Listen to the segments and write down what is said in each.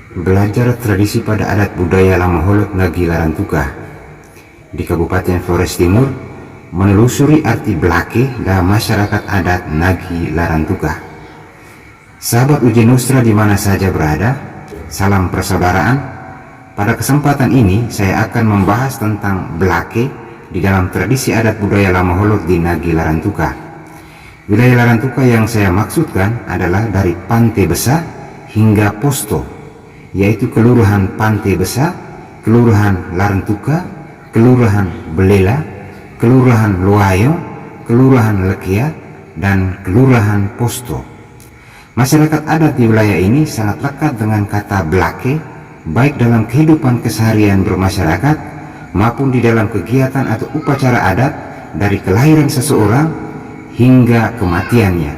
Belajar tradisi pada adat budaya Lamaholot Nagi Larantuka di Kabupaten Flores Timur, menelusuri arti Blake dan masyarakat adat Nagi Larantuka. Sahabat Uji Nusra di mana saja berada, salam persaudaraan. Pada kesempatan ini saya akan membahas tentang Blake di dalam tradisi adat budaya Lamaholot di Nagi Larantuka. Wilayah Larantuka yang saya maksudkan adalah dari Pantai Besar hingga Posto, yaitu Kelurahan Pantai Besar, Kelurahan Larantuka, Kelurahan Belela, Kelurahan Luayo, Kelurahan Lekia, dan Kelurahan Posto. Masyarakat adat di wilayah ini sangat lekat dengan kata Blake, baik dalam kehidupan keseharian bermasyarakat maupun di dalam kegiatan atau upacara adat dari kelahiran seseorang hingga kematiannya.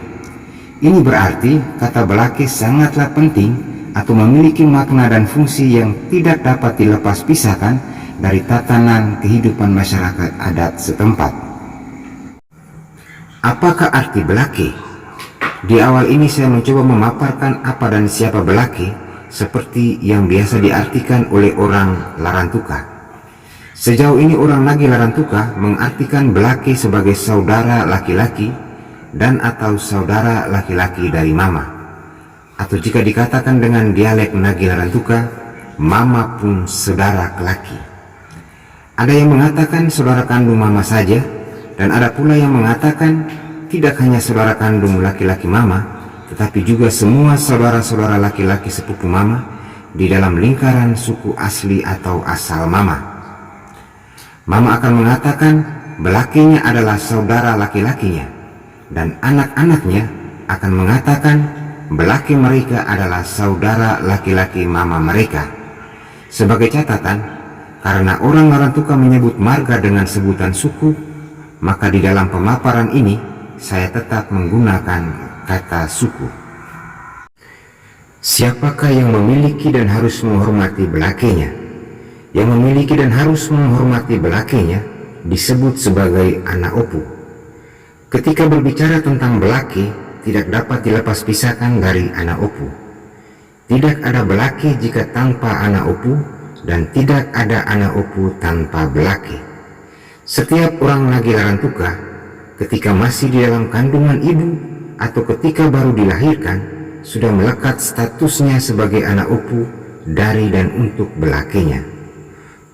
Ini berarti kata Blake sangatlah penting atau memiliki makna dan fungsi yang tidak dapat dilepas pisahkan dari tatanan kehidupan masyarakat adat setempat. Apakah arti Blake? Di awal ini saya mencoba memaparkan apa dan siapa Blake seperti yang biasa diartikan oleh orang Larantuka. Sejauh ini orang Nagi Larantuka mengartikan Blake sebagai saudara laki-laki dan atau saudara laki-laki dari mama, atau jika dikatakan dengan dialek Nagi Larantuka, mama pun saudara laki. Ada yang mengatakan saudara kandung mama saja, dan ada pula yang mengatakan tidak hanya saudara kandung laki-laki mama, tetapi juga semua saudara-saudara laki-laki sepupu mama di dalam lingkaran suku asli atau asal mama. Mama akan mengatakan Blakenya adalah saudara laki-lakinya, dan anak-anaknya akan mengatakan Blake mereka adalah saudara laki-laki mama mereka. Sebagai catatan, karena orang Larantuka menyebut marga dengan sebutan suku, maka di dalam pemaparan ini saya tetap menggunakan kata suku. Siapakah yang memiliki dan harus menghormati Blakenya? Yang memiliki dan harus menghormati Blakenya disebut sebagai anak opu. Ketika berbicara tentang Blake, tidak dapat dilepas pisahkan dari anak opu. Tidak ada Blake jika tanpa anak opu, dan tidak ada anak opu tanpa Blake. Setiap orang Nagi Larantuka ketika masih di dalam kandungan ibu atau ketika baru dilahirkan sudah melekat statusnya sebagai anak opu dari dan untuk Blakenya.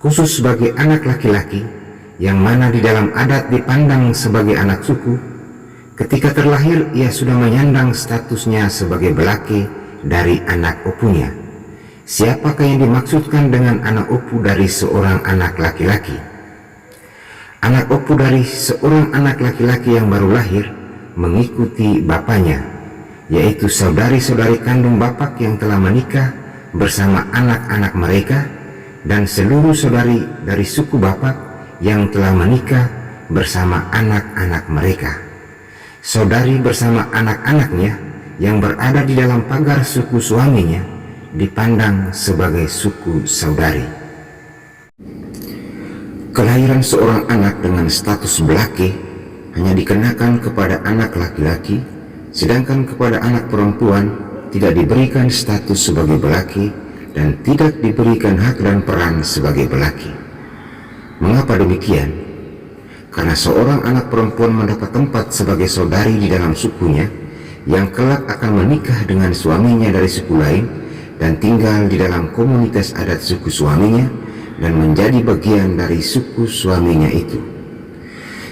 Khusus sebagai anak laki-laki yang mana di dalam adat dipandang sebagai anak suku, ketika terlahir ia sudah menyandang statusnya sebagai Blake dari anak opunya. Siapakah yang dimaksudkan dengan anak opu dari seorang anak laki-laki? Anak opu dari seorang anak laki-laki yang baru lahir mengikuti bapaknya, yaitu saudari-saudari kandung bapak yang telah menikah bersama anak-anak mereka, dan seluruh saudari dari suku bapak yang telah menikah bersama anak-anak mereka. Saudari bersama anak-anaknya yang berada di dalam pagar suku suaminya dipandang sebagai suku saudari. Kelahiran seorang anak dengan status Blake hanya dikenakan kepada anak laki-laki, sedangkan kepada anak perempuan tidak diberikan status sebagai Blake dan tidak diberikan hak dan peran sebagai Blake. Mengapa demikian? Karena seorang anak perempuan mendapat tempat sebagai saudari di dalam sukunya yang kelak akan menikah dengan suaminya dari suku lain dan tinggal di dalam komunitas adat suku suaminya dan menjadi bagian dari suku suaminya itu.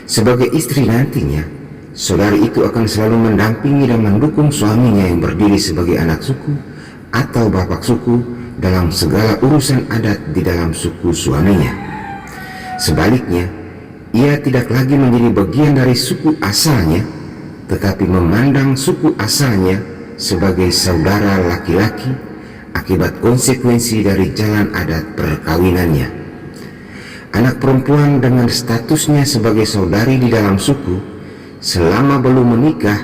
Sebagai istri nantinya, saudari itu akan selalu mendampingi dan mendukung suaminya yang berdiri sebagai anak suku atau bapak suku dalam segala urusan adat di dalam suku suaminya. Sebaliknya, ia tidak lagi menjadi bagian dari suku asalnya, tetapi memandang suku asalnya sebagai saudara laki-laki akibat konsekuensi dari jalan adat perkawinannya. Anak perempuan dengan statusnya sebagai saudari di dalam suku, selama belum menikah,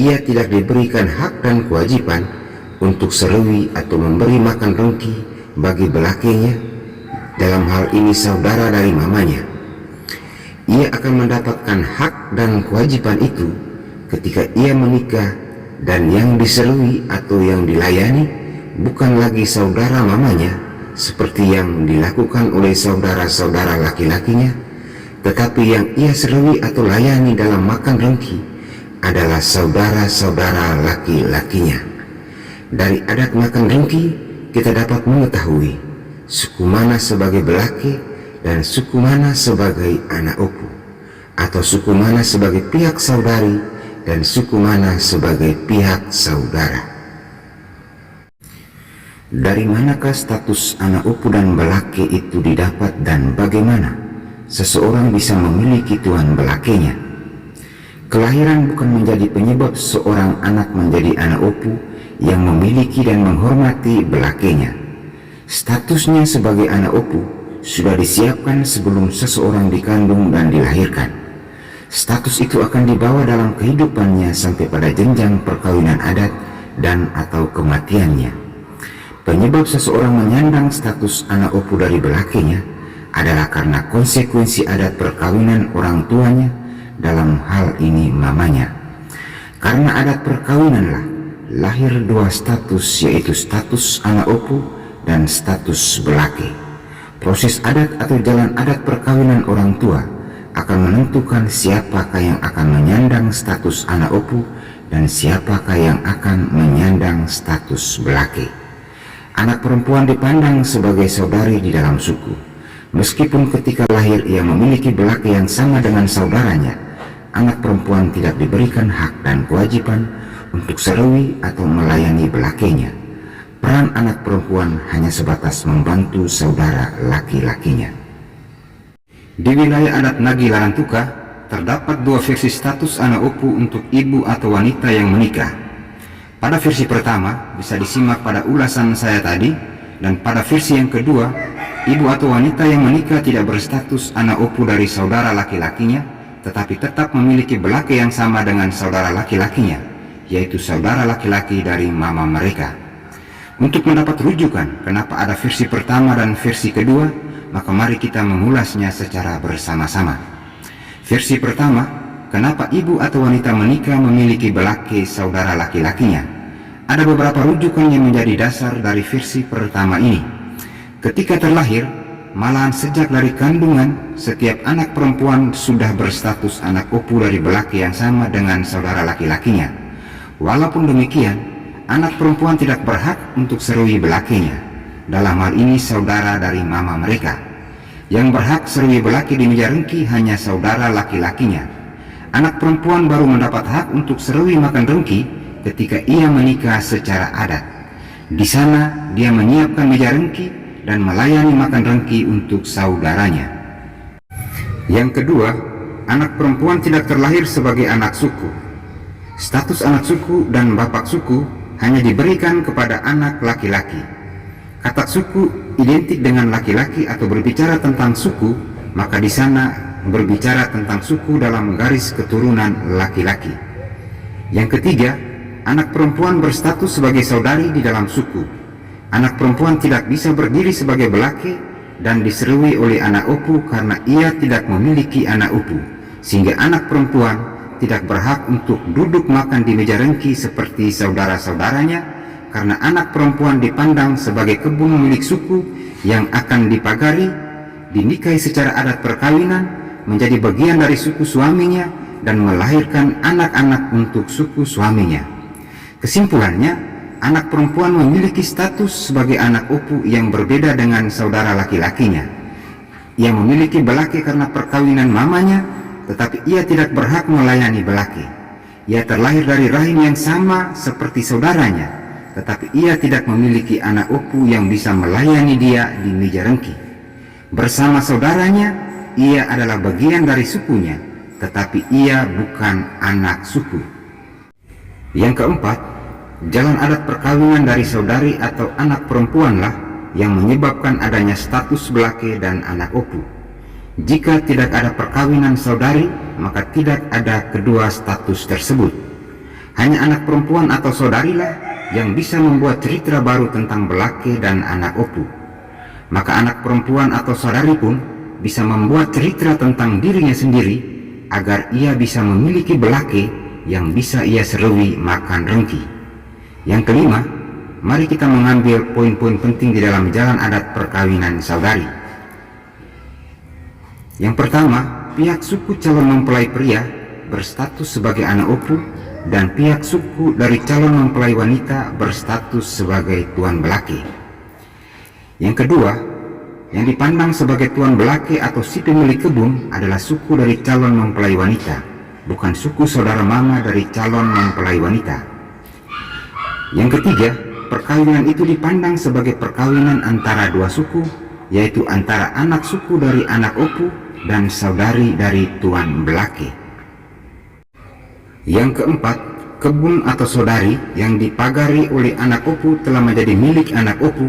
ia tidak diberikan hak dan kewajiban untuk serui atau memberi makan rengki bagi Blakenya, dalam hal ini saudara dari mamanya. Ia akan mendapatkan hak dan kewajiban itu ketika ia menikah, dan yang diserui atau yang dilayani bukan lagi saudara mamanya seperti yang dilakukan oleh saudara-saudara laki-lakinya, tetapi yang ia serui atau layani dalam makan rengki adalah saudara-saudara laki-lakinya. Dari adat makan rengki kita dapat mengetahui suku mana sebagai belaki dan suku mana sebagai anak opu, atau suku mana sebagai pihak saudari dan suku mana sebagai pihak saudara. Dari manakah status anak opu dan belaki itu didapat dan bagaimana seseorang bisa memiliki tuan belakinya? Kelahiran bukan menjadi penyebab seorang anak menjadi anak opu yang memiliki dan menghormati belakinya. Statusnya sebagai anak opu sudah disiapkan sebelum seseorang dikandung dan dilahirkan. Status itu akan dibawa dalam kehidupannya sampai pada jenjang perkawinan adat dan atau kematiannya. Penyebab seseorang menyandang status anak opu dari belakinya adalah karena konsekuensi adat perkawinan orang tuanya, dalam hal ini mamanya. Karena adat perkawinanlah lahir dua status, yaitu status anak opu dan status belaki. Proses adat atau jalan adat perkawinan orang tua akan menentukan siapakah yang akan menyandang status anak opu dan siapakah yang akan menyandang status belaki. Anak perempuan dipandang sebagai saudari di dalam suku, meskipun ketika lahir ia memiliki belaki yang sama dengan saudaranya. Anak perempuan tidak diberikan hak dan kewajiban untuk serui atau melayani belakinya. Peran anak perempuan hanya sebatas membantu saudara laki-lakinya. Di wilayah adat Nagi Larantuka terdapat dua versi status anak opu untuk ibu atau wanita yang menikah. Pada versi pertama bisa disimak pada ulasan saya tadi, dan pada versi yang kedua, ibu atau wanita yang menikah tidak berstatus anak opu dari saudara laki-lakinya, tetapi tetap memiliki belaki yang sama dengan saudara laki-lakinya, yaitu saudara laki-laki dari mama mereka. Untuk mendapat rujukan kenapa ada versi pertama dan versi kedua, maka mari kita mengulasnya secara bersama-sama. Versi pertama, kenapa ibu atau wanita menikah memiliki belaki saudara laki-lakinya? Ada beberapa rujukan yang menjadi dasar dari versi pertama ini. Ketika terlahir, malahan sejak dari kandungan, setiap anak perempuan sudah berstatus anak opu dari belaki yang sama dengan saudara laki-lakinya. Walaupun demikian, anak perempuan tidak berhak untuk serui belakinya. Dalam hal ini saudara dari mama mereka. Yang berhak serui belaki di meja rengki hanya saudara laki-lakinya. Anak perempuan baru mendapat hak untuk serui makan rengki ketika ia menikah secara adat. Di sana dia menyiapkan meja rengki dan melayani makan rengki untuk saudaranya. Yang kedua, anak perempuan tidak terlahir sebagai anak suku. Status anak suku dan bapak suku hanya diberikan kepada anak laki-laki. Kata suku identik dengan laki-laki atau berbicara tentang suku, maka di sana berbicara tentang suku dalam garis keturunan laki-laki. Yang ketiga, anak perempuan berstatus sebagai saudari di dalam suku. Anak perempuan tidak bisa berdiri sebagai belaki dan diserui oleh anak opu karena ia tidak memiliki anak opu, sehingga anak perempuan tidak berhak untuk duduk makan di meja rengki seperti saudara-saudaranya, karena anak perempuan dipandang sebagai kebun milik suku yang akan dipagari, dinikahi secara adat perkawinan, menjadi bagian dari suku suaminya dan melahirkan anak-anak untuk suku suaminya. Kesimpulannya, anak perempuan memiliki status sebagai anak opu yang berbeda dengan saudara laki-lakinya. Ia memiliki belaki karena perkawinan mamanya, tetapi ia tidak berhak melayani belaki. Ia terlahir dari rahim yang sama seperti saudaranya, tetapi ia tidak memiliki anak opu yang bisa melayani dia di meja rengki. Bersama saudaranya, ia adalah bagian dari sukunya, tetapi ia bukan anak suku. Yang keempat, jalan adat perkawinan dari saudari atau anak perempuanlah yang menyebabkan adanya status belaki dan anak opu. Jika tidak ada perkawinan saudari, maka tidak ada kedua status tersebut. Hanya anak perempuan atau saudarilah yang bisa membuat cerita baru tentang belaki dan anak opu. Maka anak perempuan atau saudari pun bisa membuat cerita tentang dirinya sendiri agar ia bisa memiliki belaki yang bisa ia serui makan rengki. Yang kelima, mari kita mengambil poin-poin penting di dalam jalan adat perkawinan saudari. Yang pertama, pihak suku calon mempelai pria berstatus sebagai anak opu, dan pihak suku dari calon mempelai wanita berstatus sebagai tuan belaki. Yang kedua, yang dipandang sebagai tuan belaki atau si pemilik kebun adalah suku dari calon mempelai wanita, bukan suku saudara mama dari calon mempelai wanita. Yang ketiga, perkawinan itu dipandang sebagai perkawinan antara dua suku, yaitu antara anak suku dari anak opu dan saudari dari tuan belaki. Yang keempat, kebun atau saudari yang dipagari oleh anak opu telah menjadi milik anak opu,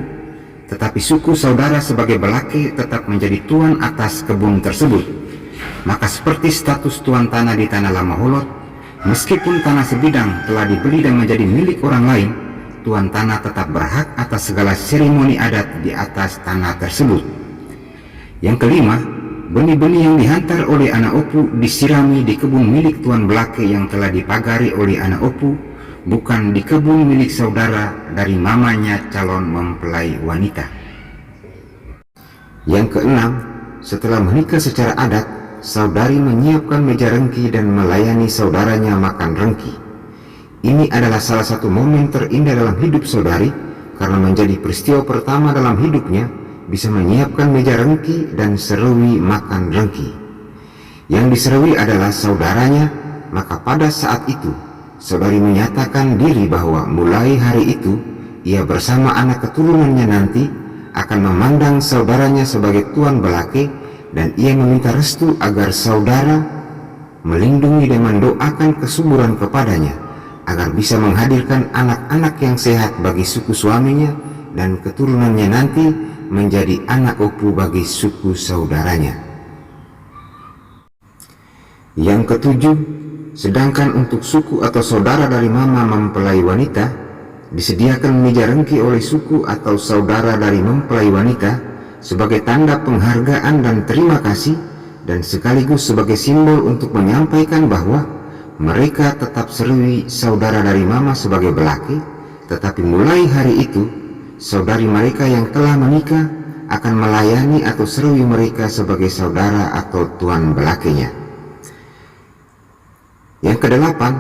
tetapi suku saudara sebagai belaki tetap menjadi tuan atas kebun tersebut. Maka seperti status tuan tanah di tanah lama Holot, meskipun tanah sebidang telah dibeli dan menjadi milik orang lain, tuan tanah tetap berhak atas segala seremoni adat di atas tanah tersebut. Yang kelima, benih-benih yang dihantar oleh anak opu disirami di kebun milik tuan belaki yang telah dipagari oleh anak opu, bukan di kebun milik saudara dari mamanya calon mempelai wanita. Yang keenam, setelah menikah secara adat, saudari menyiapkan meja rengki dan melayani saudaranya makan rengki. Ini adalah salah satu momen terindah dalam hidup saudari, karena menjadi peristiwa pertama dalam hidupnya bisa menyiapkan meja rengki dan serui makan rengki. Yang diserui adalah saudaranya, maka pada saat itu saudari menyatakan diri bahwa mulai hari itu ia bersama anak keturunannya nanti akan memandang saudaranya sebagai tuan belaki, dan ia meminta restu agar saudara melindungi dan mendoakan kesuburan kepadanya agar bisa menghadirkan anak-anak yang sehat bagi suku suaminya dan keturunannya nanti menjadi anak opu bagi suku saudaranya. Yang ketujuh, sedangkan untuk suku atau saudara dari mama mempelai wanita, disediakan meja rengki oleh suku atau saudara dari mempelai wanita sebagai tanda penghargaan dan terima kasih, dan sekaligus sebagai simbol untuk menyampaikan bahwa mereka tetap serui saudara dari mama sebagai belaki, tetapi mulai hari itu, saudari mereka yang telah menikah akan melayani atau serui mereka sebagai saudara atau tuan belakinya. Yang kedelapan,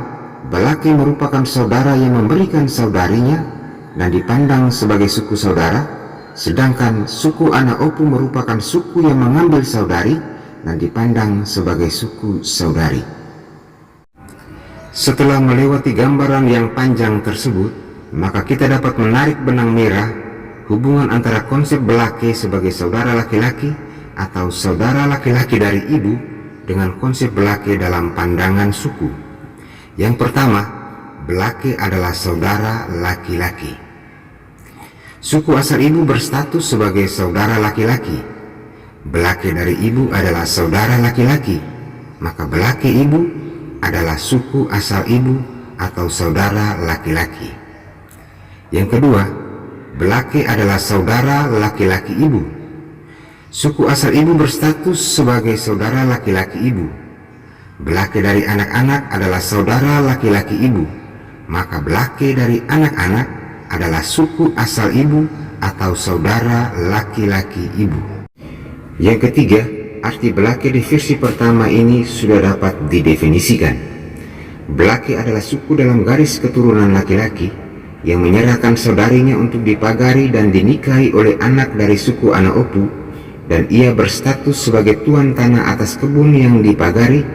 belaki merupakan saudara yang memberikan saudarinya dan dipandang sebagai suku saudara, sedangkan suku anak opu merupakan suku yang mengambil saudari dan dipandang sebagai suku saudari. Setelah melewati gambaran yang panjang tersebut, maka kita dapat menarik benang merah hubungan antara konsep belaki sebagai saudara laki-laki atau saudara laki-laki dari ibu dengan konsep belaki dalam pandangan suku. Yang pertama, belaki adalah saudara laki-laki. Suku asal ibu berstatus sebagai saudara laki-laki. Belaki dari ibu adalah saudara laki-laki, maka belaki ibu adalah suku asal ibu atau saudara laki-laki. Yang kedua, belaki adalah saudara laki-laki ibu. Suku asal ibu berstatus sebagai saudara laki-laki ibu. Belaki dari anak-anak adalah saudara laki-laki ibu, maka belaki dari anak-anak adalah suku asal ibu atau saudara laki-laki ibu. Yang ketiga, arti belaki di versi pertama ini sudah dapat didefinisikan. Belaki adalah suku dalam garis keturunan laki-laki yang menyerahkan saudarinya untuk dipagari dan dinikahi oleh anak dari suku anak opu, dan ia berstatus sebagai tuan tanah atas kebun yang dipagari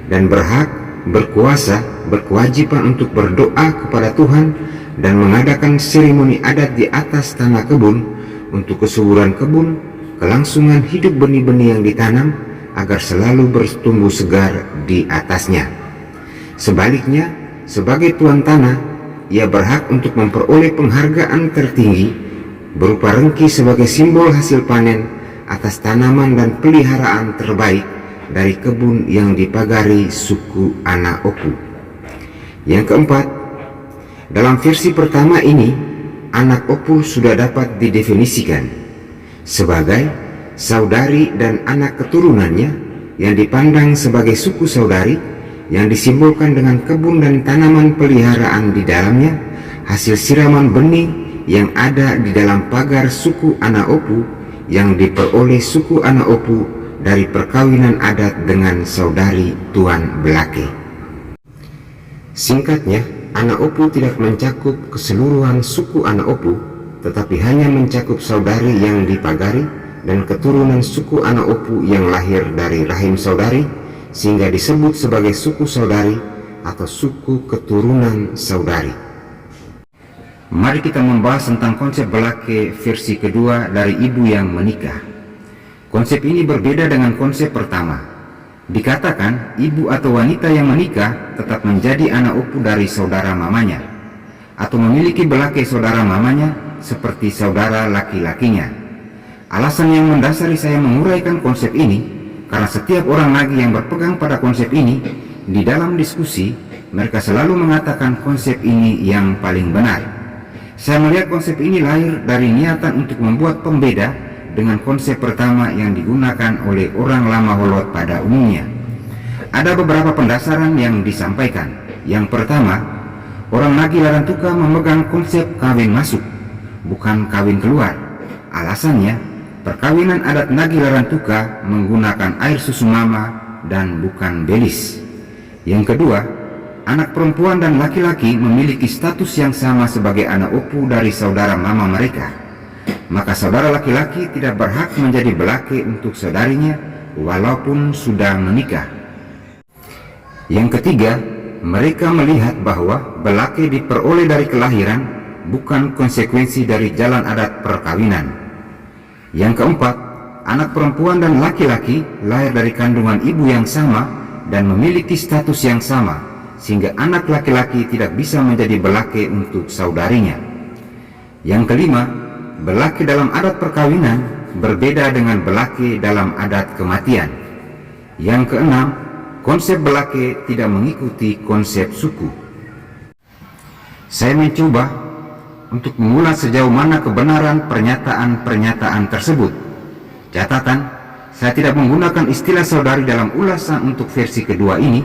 dan berhak, berkuasa, berkewajiban untuk berdoa kepada Tuhan dan mengadakan seremoni adat di atas tanah kebun untuk kesuburan kebun, kelangsungan hidup benih-benih yang ditanam agar selalu bertumbuh segar di atasnya. Sebaliknya, sebagai tuan tanah, ia berhak untuk memperoleh penghargaan tertinggi berupa rengki sebagai simbol hasil panen atas tanaman dan peliharaan terbaik dari kebun yang dipagari suku anak opu. Yang keempat, dalam versi pertama ini, anak opu sudah dapat didefinisikan sebagai saudari dan anak keturunannya yang dipandang sebagai suku saudari, yang disimbolkan dengan kebun dan tanaman peliharaan di dalamnya, hasil siraman benih yang ada di dalam pagar suku Anaopu yang diperoleh suku Anaopu dari perkawinan adat dengan saudari tuan belake. Singkatnya, Anaopu tidak mencakup keseluruhan suku Anaopu, tetapi hanya mencakup saudari yang dipagari dan keturunan suku Anaopu yang lahir dari rahim saudari, sehingga disebut sebagai suku saudari atau suku keturunan saudari. Mari kita membahas tentang konsep belake versi kedua dari ibu yang menikah. Konsep ini berbeda dengan konsep pertama. Dikatakan ibu atau wanita yang menikah tetap menjadi Anaopu dari saudara mamanya, atau memiliki belake saudara mamanya seperti saudara laki-lakinya. Alasan yang mendasari saya menguraikan konsep ini, karena setiap orang Nagi yang berpegang pada konsep ini, di dalam diskusi, mereka selalu mengatakan konsep ini yang paling benar. Saya melihat konsep ini lahir dari niatan untuk membuat pembeda dengan konsep pertama yang digunakan oleh orang lama Holot pada umumnya. Ada beberapa pendasaran yang disampaikan. Yang pertama, orang Nagi Larantuka memegang konsep kawin masuk, bukan kawin keluar. Alasannya, perkawinan adat Nagi Larantuka menggunakan air susu mama dan bukan belis. Yang kedua, anak perempuan dan laki-laki memiliki status yang sama sebagai Anaopu dari saudara mama mereka. Maka saudara laki-laki tidak berhak menjadi belake untuk saudarinya walaupun sudah menikah. Yang ketiga, mereka melihat bahwa belake diperoleh dari kelahiran, bukan konsekuensi dari jalan adat perkawinan. Yang keempat, anak perempuan dan laki-laki lahir dari kandungan ibu yang sama dan memiliki status yang sama, sehingga anak laki-laki tidak bisa menjadi belake untuk saudarinya. Yang kelima, belake dalam adat perkawinan berbeda dengan belake dalam adat kematian. Yang keenam, konsep belake tidak mengikuti konsep suku. Saya mencoba untuk mengulas sejauh mana kebenaran pernyataan-pernyataan tersebut. Catatan, saya tidak menggunakan istilah saudari dalam ulasan untuk versi kedua ini,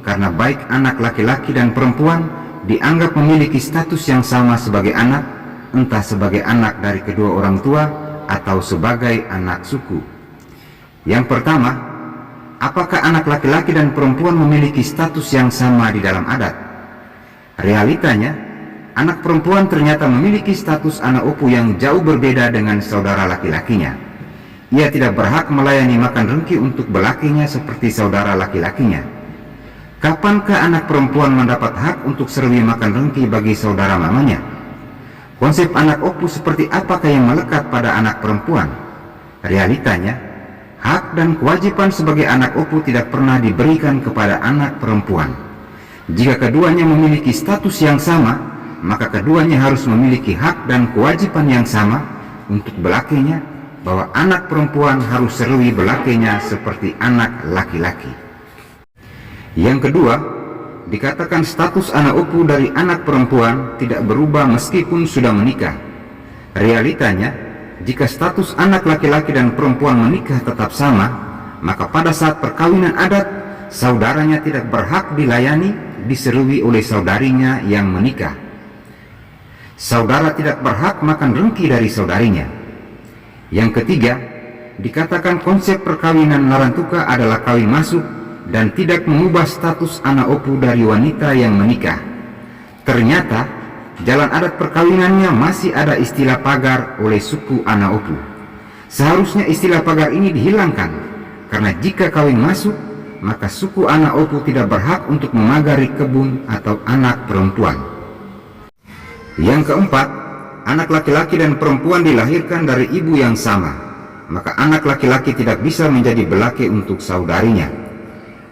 karena baik anak laki-laki dan perempuan dianggap memiliki status yang sama sebagai anak, entah sebagai anak dari kedua orang tua atau sebagai anak suku. Yang pertama, apakah anak laki-laki dan perempuan memiliki status yang sama di dalam adat? Realitanya, anak perempuan ternyata memiliki status Anaopu yang jauh berbeda dengan saudara laki-lakinya. Ia tidak berhak melayani makan rengki untuk belakinya seperti saudara laki-lakinya. Kapankah anak perempuan mendapat hak untuk serwi makan rengki bagi saudara mamanya? Konsep anak opu seperti apakah yang melekat pada anak perempuan? Realitanya, hak dan kewajiban sebagai anak opu tidak pernah diberikan kepada anak perempuan. Jika keduanya memiliki status yang sama, maka keduanya harus memiliki hak dan kewajiban yang sama untuk belakinya, bahwa anak perempuan harus serui belakinya seperti anak laki-laki. Yang kedua, dikatakan status Anaopu dari anak perempuan tidak berubah meskipun sudah menikah. Realitanya, jika status anak laki-laki dan perempuan menikah tetap sama, maka pada saat perkawinan adat, saudaranya tidak berhak dilayani, diserui oleh saudarinya yang menikah. Saudara tidak berhak makan rengki dari saudarinya. Yang ketiga, dikatakan konsep perkawinan Larantuka adalah kawin masuk dan tidak mengubah status Anaopu dari wanita yang menikah. Ternyata, jalan adat perkawinannya masih ada istilah pagar oleh suku Anaopu. Seharusnya istilah pagar ini dihilangkan, karena jika kawin masuk, maka suku Anaopu tidak berhak untuk memagari kebun atau anak perempuan. Yang keempat, anak laki-laki dan perempuan dilahirkan dari ibu yang sama, maka anak laki-laki tidak bisa menjadi belake untuk saudarinya.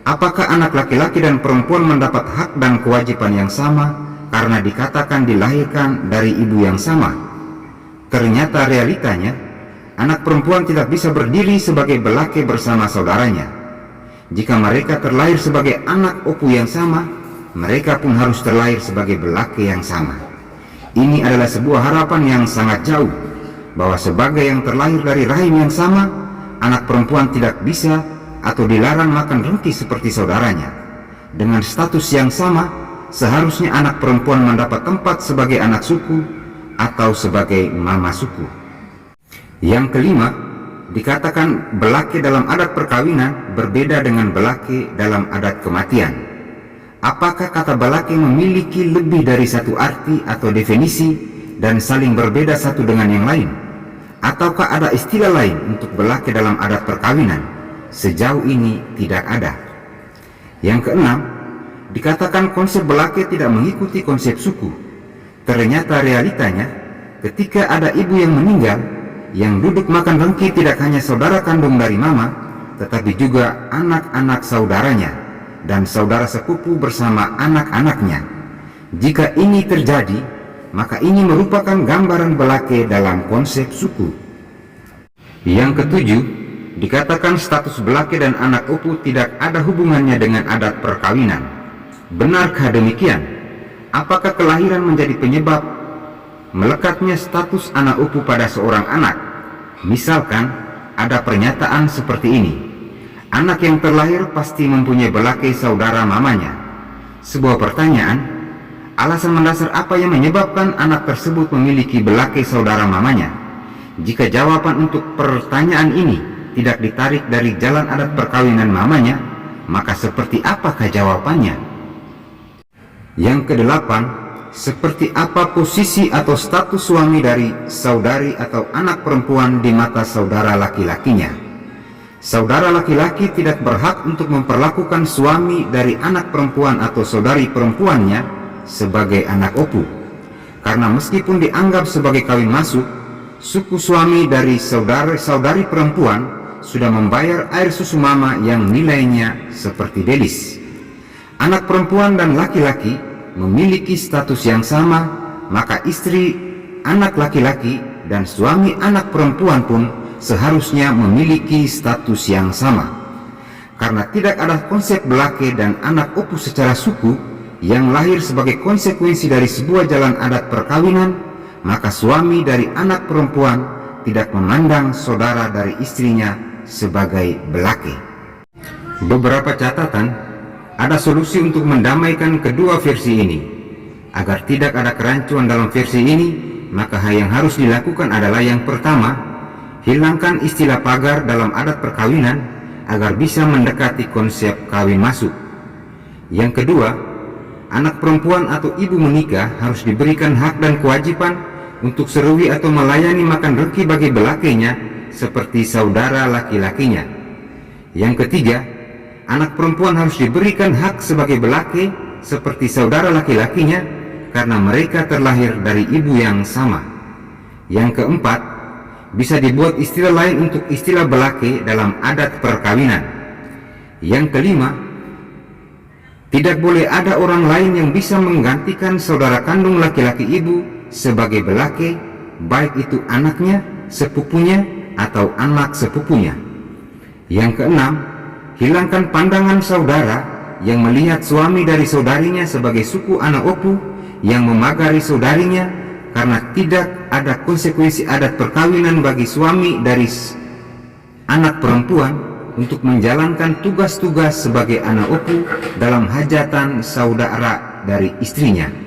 Apakah anak laki-laki dan perempuan mendapat hak dan kewajiban yang sama karena dikatakan dilahirkan dari ibu yang sama? Ternyata realitanya, anak perempuan tidak bisa berdiri sebagai belake bersama saudaranya. Jika mereka terlahir sebagai anak opu yang sama, mereka pun harus terlahir sebagai belake yang sama. Ini adalah sebuah harapan yang sangat jauh, bahwa sebagai yang terlahir dari rahim yang sama, anak perempuan tidak bisa atau dilarang makan rengki seperti saudaranya. Dengan status yang sama, seharusnya anak perempuan mendapat tempat sebagai anak suku, atau sebagai mama suku. Yang kelima, dikatakan belaki dalam adat perkawinan berbeda dengan belaki dalam adat kematian. Apakah kata belaki memiliki lebih dari satu arti atau definisi dan saling berbeda satu dengan yang lain? Ataukah ada istilah lain untuk belaki dalam adat perkawinan? Sejauh ini tidak ada. Yang keenam, dikatakan konsep belaki tidak mengikuti konsep suku. Ternyata realitanya, ketika ada ibu yang meninggal, yang duduk makan rengki tidak hanya saudara kandung dari mama, tetapi juga anak-anak saudaranya dan saudara sepupu bersama anak-anaknya. Jika ini terjadi, maka ini merupakan gambaran belaki dalam konsep suku. Yang ketujuh, dikatakan status belaki dan anak upu tidak ada hubungannya dengan adat perkawinan. Benarkah demikian? Apakah kelahiran menjadi penyebab melekatnya status anak upu pada seorang anak? Misalkan ada pernyataan seperti ini: anak yang terlahir pasti mempunyai belaki saudara mamanya. Sebuah pertanyaan, alasan mendasar apa yang menyebabkan anak tersebut memiliki belaki saudara mamanya? Jika jawaban untuk pertanyaan ini tidak ditarik dari jalan adat perkawinan mamanya, maka seperti apakah jawabannya? Yang kedelapan, seperti apa posisi atau status suami dari saudari atau anak perempuan di mata saudara laki-lakinya? Saudara laki-laki tidak berhak untuk memperlakukan suami dari anak perempuan atau saudari perempuannya sebagai anak opu, karena meskipun dianggap sebagai kawin masuk, suku suami dari saudari perempuan sudah membayar air susu mama yang nilainya seperti belis. Anak perempuan dan laki-laki memiliki status yang sama, maka istri anak laki-laki dan suami anak perempuan pun seharusnya memiliki status yang sama. Karena tidak ada konsep belaki dan anak opu secara suku yang lahir sebagai konsekuensi dari sebuah jalan adat perkawinan, maka suami dari anak perempuan tidak memandang saudara dari istrinya sebagai belaki. Beberapa catatan, ada solusi untuk mendamaikan kedua versi ini. Agar tidak ada kerancuan dalam versi ini, maka yang harus dilakukan adalah yang pertama, hilangkan istilah pagar dalam adat perkawinan agar bisa mendekati konsep kawin masuk. Yang kedua, anak perempuan atau ibu menikah harus diberikan hak dan kewajiban untuk serui atau melayani makan rengki bagi belakinya seperti saudara laki-lakinya. Yang ketiga, anak perempuan harus diberikan hak sebagai belaki seperti saudara laki-lakinya karena mereka terlahir dari ibu yang sama. Yang keempat, bisa dibuat istilah lain untuk istilah belaki dalam adat perkawinan. Yang kelima, tidak boleh ada orang lain yang bisa menggantikan saudara kandung laki-laki ibu sebagai belaki, baik itu anaknya, sepupunya, atau anak sepupunya. Yang keenam, hilangkan pandangan saudara yang melihat suami dari saudarinya sebagai suku anak opu yang memagari saudarinya, karena tidak ada konsekuensi adat perkawinan bagi suami dari anak perempuan untuk menjalankan tugas-tugas sebagai anak opu dalam hajatan saudara dari istrinya.